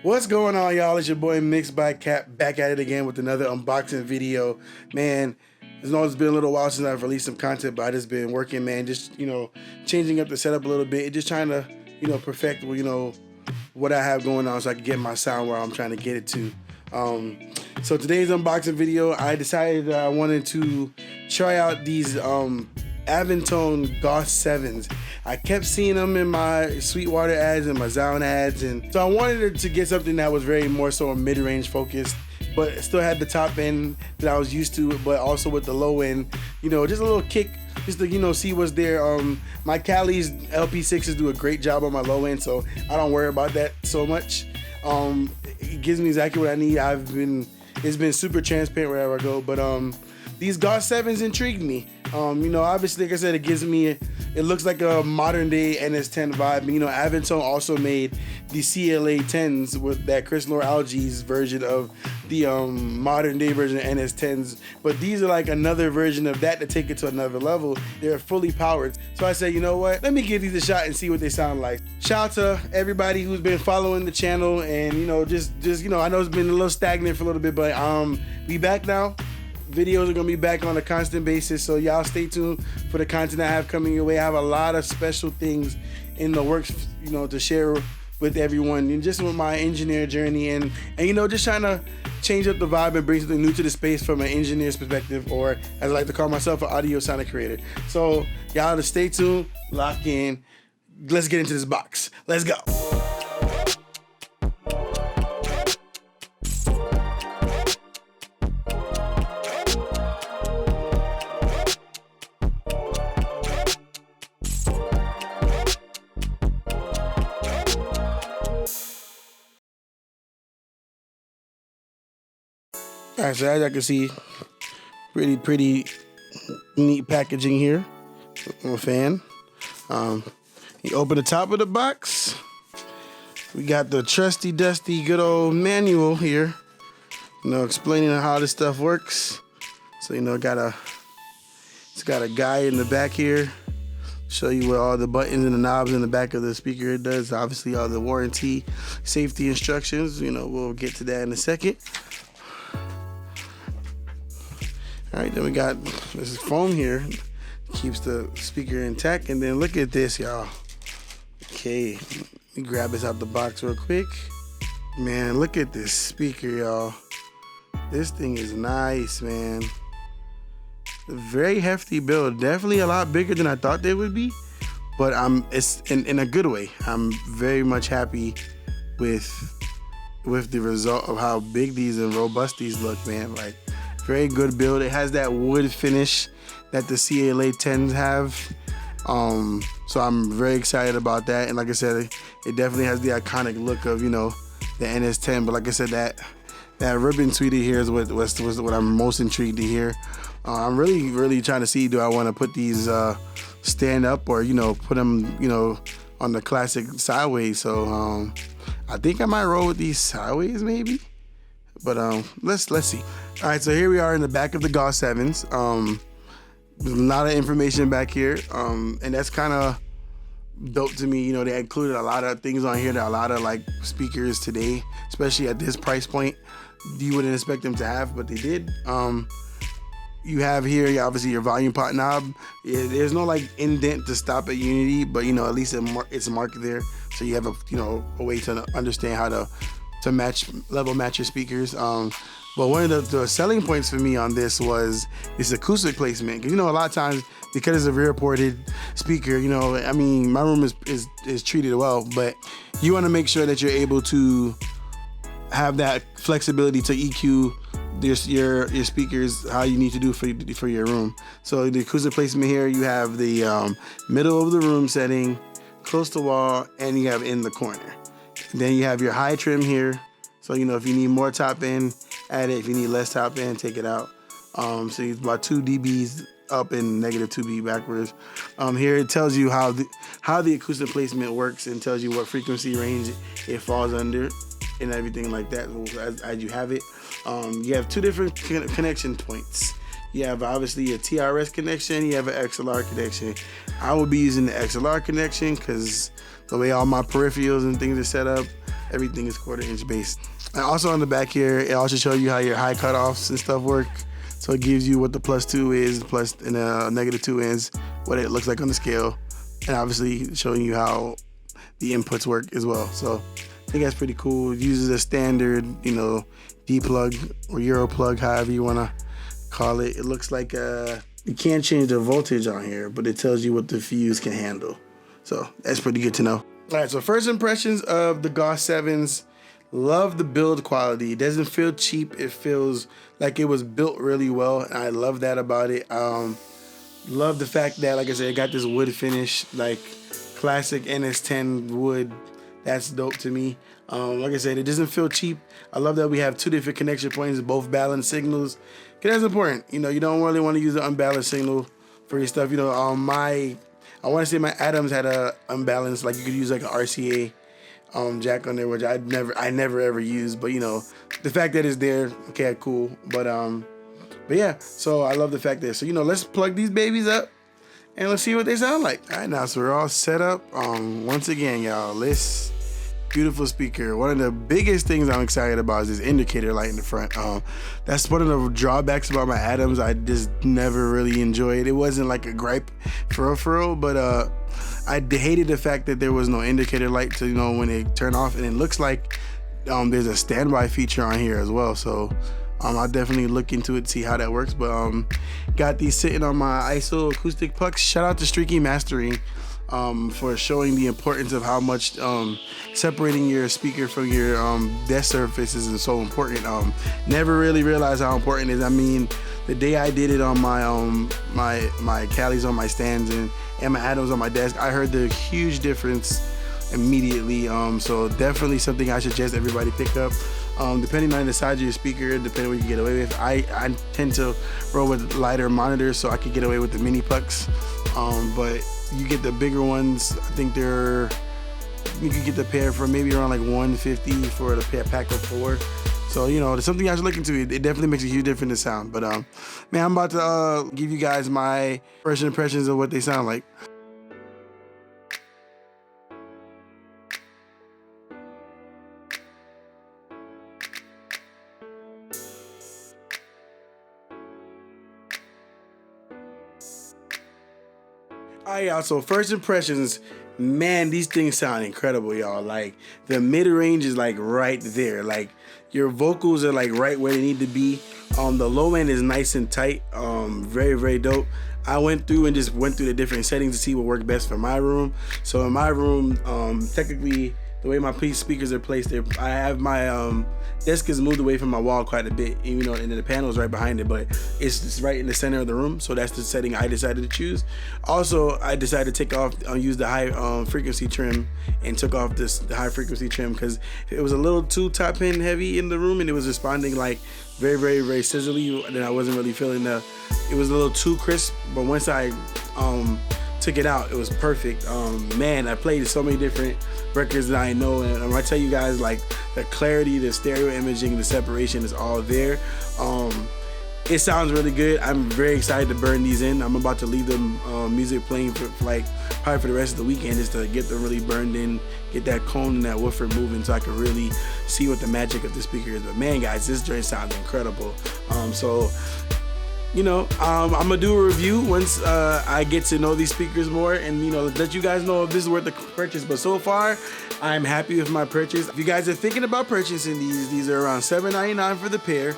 What's going on, y'all? It's your boy Mixed by Cap back at it again with another unboxing video. Man, it's been a little while since I've released some content, but I just been working, man, just, changing up the setup a little bit and just trying to, perfect, what I have going on so I can get my sound where I'm trying to get it to. So today's unboxing video, I decided I wanted to try out these Avantone Gauss 7s. I kept seeing them in my Sweetwater ads and my Zound ads, and so I wanted to get something that was very more so mid-range focused, but it still had the top end that I was used to, but also with the low end, just a little kick, just to see what's there. My Cali's LP6s do a great job on my low end, so I don't worry about that so much. It gives me exactly what I need. It's been super transparent wherever I go, but these Gauss 7s intrigued me. Obviously, like I said, it looks like a modern day NS10 vibe. Avantone also made the CLA 10s with that Chris Lore Algae's version of the modern day version of NS10s. But these are like another version of that to take it to another level. They're fully powered. So I said, you know what? Let me give these a shot and see what they sound like. Shout out to everybody who's been following the channel, and just I know it's been a little stagnant for a little bit, but we back now. Videos are gonna be back on a constant basis, so y'all stay tuned for the content I have coming your way. I have a lot of special things in the works, to share with everyone, and just with my engineer journey, and just trying to change up the vibe and bring something new to the space from an engineer's perspective, or as I like to call myself, an audio sonic creator. So y'all just stay tuned, lock in. Let's get into this box. Let's go. All right, so as I can see, pretty neat packaging here. I'm a fan. You open the top of the box. We got the trusty, dusty, good old manual here. Explaining how this stuff works. So it's got a guide in the back here. Show you where all the buttons and the knobs in the back of the speaker it does. Obviously, all the warranty, safety instructions. We'll get to that in a second. All right, then we got this foam here, keeps the speaker intact, and then look at this, y'all. Okay, let me grab this out the box real quick. Man, look at this speaker, y'all. This thing is nice, man. Very hefty build, definitely a lot bigger than I thought they would be, but it's in a good way. I'm very much happy with the result of how big these and robust these look, man. Like, very good build. It has that wood finish that the CLA 10s have. So I'm very excited about that. And like I said, it definitely has the iconic look of, the NS10. But like I said, that ribbon tweeted here is what I'm most intrigued to hear. I'm really trying to see, do I want to put these stand up or, put them, on the classic sideways. So I think I might roll with these sideways maybe. But let's see. All right, so here we are in the back of the Gauss 7s. There's a lot of information back here, and that's kind of dope to me. They included a lot of things on here that a lot of like speakers today, especially at this price point, you wouldn't expect them to have, but they did. You have here, obviously, your volume pot knob. There's no like indent to stop at Unity, but at least it's marked there, so you have a way to understand how to level match your speakers. But one of the selling points for me on this was this acoustic placement. Because a lot of times, because it's a rear ported speaker, my room is treated well, but you want to make sure that you're able to have that flexibility to EQ your speakers how you need to do for your room. So the acoustic placement here, you have the middle of the room setting, close to wall, and you have in the corner. Then you have your high trim here. So, if you need more top end, add it. If you need less top end, take it out. So it's about 2 dBs up and negative 2 dB backwards. Here it tells you how the acoustic placement works and tells you what frequency range it falls under and everything like that as you have it. You have 2 different connection points. You have obviously a TRS connection, you have an XLR connection. I will be using the XLR connection because the way all my peripherals and things are set up, everything is 1/4" bass. And also on the back here, it also shows you how your high cutoffs and stuff work. So it gives you what the +2 is, plus and -2 is, what it looks like on the scale, and obviously showing you how the inputs work as well. So I think that's pretty cool. It uses a standard, you know, D plug or Euro plug, however you want to call it. It looks like you can't change the voltage on here, but it tells you what the fuse can handle. So that's pretty good to know. All right, so first impressions of the Gauss 7s. Love the build quality. It doesn't feel cheap. It feels like it was built really well, and I love that about it. Love the fact that, like I said, it got this wood finish, like classic NS10 wood. That's dope to me. Like I said, it doesn't feel cheap. I love that we have 2 different connection points, both balanced signals. Cause that's important. You know, you don't really want to use an unbalanced signal for your stuff. You know, I want to say my Adams had a unbalanced, like you could use like an RCA jack on there, which I never ever used. But you know, the fact that it's there, okay, cool. But yeah, so I love the fact that. So you know, let's plug these babies up and let's see what they sound like. All right, now so we're all set up. Once again, y'all, this beautiful speaker. One of the biggest things I'm excited about is this indicator light in the front. That's one of the drawbacks about my Adams. I just never really enjoyed. It wasn't like a gripe for real, but I hated the fact that there was no indicator light to, you know, when it turned off. And it looks like there's a standby feature on here as well. So I'll definitely look into it, see how that works. But got these sitting on my ISO acoustic pucks. Shout out to Streaky Mastering for showing the importance of how much separating your speaker from your desk surfaces is so important. Never really realized how important it is. I mean, the day I did it on my my Callies on my stands and my Adams on my desk, I heard the huge difference immediately. So definitely something I suggest everybody pick up. Depending on the size of your speaker, depending what you can get away with. I tend to roll with lighter monitors, so I could get away with the mini pucks. But you get the bigger ones, I think you can get the pair for maybe around like $150 for the pack of 4. So, you know, there's something I should look into. It definitely makes a huge difference in sound. But, man, I'm about to give you guys my first impressions of what they sound like. Alright, y'all, so first impressions, man, these things sound incredible, y'all. Like, the mid-range is like right there. Like, your vocals are like right where they need to be. The low end is nice and tight. Very, very dope. I went through the different settings to see what worked best for my room. So in my room, technically, the way my speakers are placed there, I have my desk is moved away from my wall quite a bit, even though and the panel is right behind it, but it's just right in the center of the room. So that's the setting I decided to choose. Also, I decided to take off, use the high frequency trim, and took off the high frequency trim because it was a little too top end heavy in the room, and it was responding like very, very, very sizzly, and I wasn't really feeling it was a little too crisp. But once I took it out, it was perfect. Man, I played so many different records that I know, and I'm gonna tell you guys, like, the clarity, the stereo imaging, the separation is all there. It sounds really good. I'm very excited to burn these in. I'm about to leave the music playing for like probably for the rest of the weekend, just to get them really burned in, get that cone and that woofer moving, so I can really see what the magic of the speaker is. But man, guys, this joint sounds incredible. So, you know, I'm gonna do a review once I get to know these speakers more, and, you know, let you guys know if this is worth the purchase. But so far, I'm happy with my purchase. If you guys are thinking about purchasing these are around $7.99 for the pair.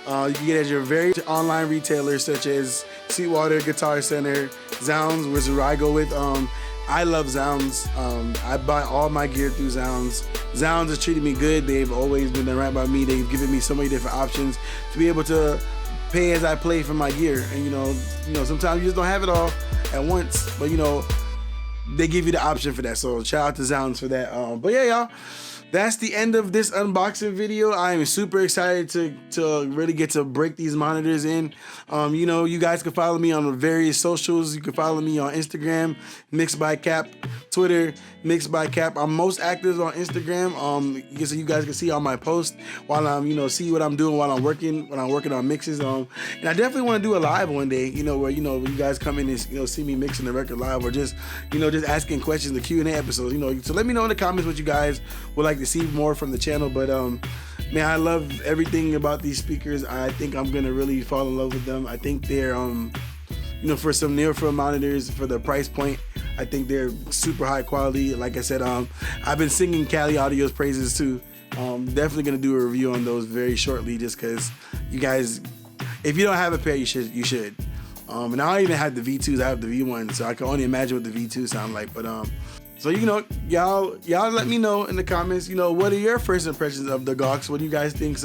You can get it at your various online retailers such as Sweetwater, Guitar Center, Zounds, which is where I go with. I love Zounds. I buy all my gear through Zounds. Zounds has treated me good. They've always been right by me. They've given me so many different options to be able to pay as I play for my gear. And you know, sometimes you just don't have it all at once, but you know, they give you the option for that. So shout out to Zounds for that. But yeah, y'all, that's the end of this unboxing video. I am super excited to really get to break these monitors in. You know, you guys can follow me on the various socials. You can follow me on Instagram, Mixed by Cap, Twitter, Mixed by Cap. I'm most active on Instagram. So you guys can see all my posts while I'm, you know, see what I'm doing while I'm working on mixes. And I definitely want to do a live one day, you know, where, you know, you guys come in and, you know, see me mixing the record live, or just, you know, just asking questions, the Q&A episodes, you know. So let me know in the comments what you guys would like to see more from the channel. But man, I love everything about these speakers. I think I'm gonna really fall in love with them. I think they're you know, for some near-field monitors, for the price point, I think they're super high quality. Like I said, I've been singing Cali Audio's praises too. Definitely gonna do a review on those very shortly, just because you guys, if you don't have a pair, you should. And I don't even have the V2s, I have the V1, so I can only imagine what the V2 sound like. But so you know, y'all let me know in the comments, you know, what are your first impressions of the Gauss? What do you guys think,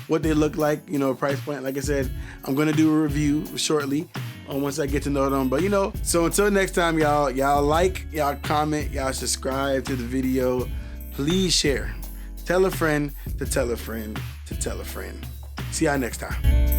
what they look like, you know, price point. Like I said, I'm gonna do a review shortly once I get to know them. But you know, so until next time, y'all like, y'all comment, y'all subscribe to the video. Please share. Tell a friend to tell a friend to tell a friend. See y'all next time.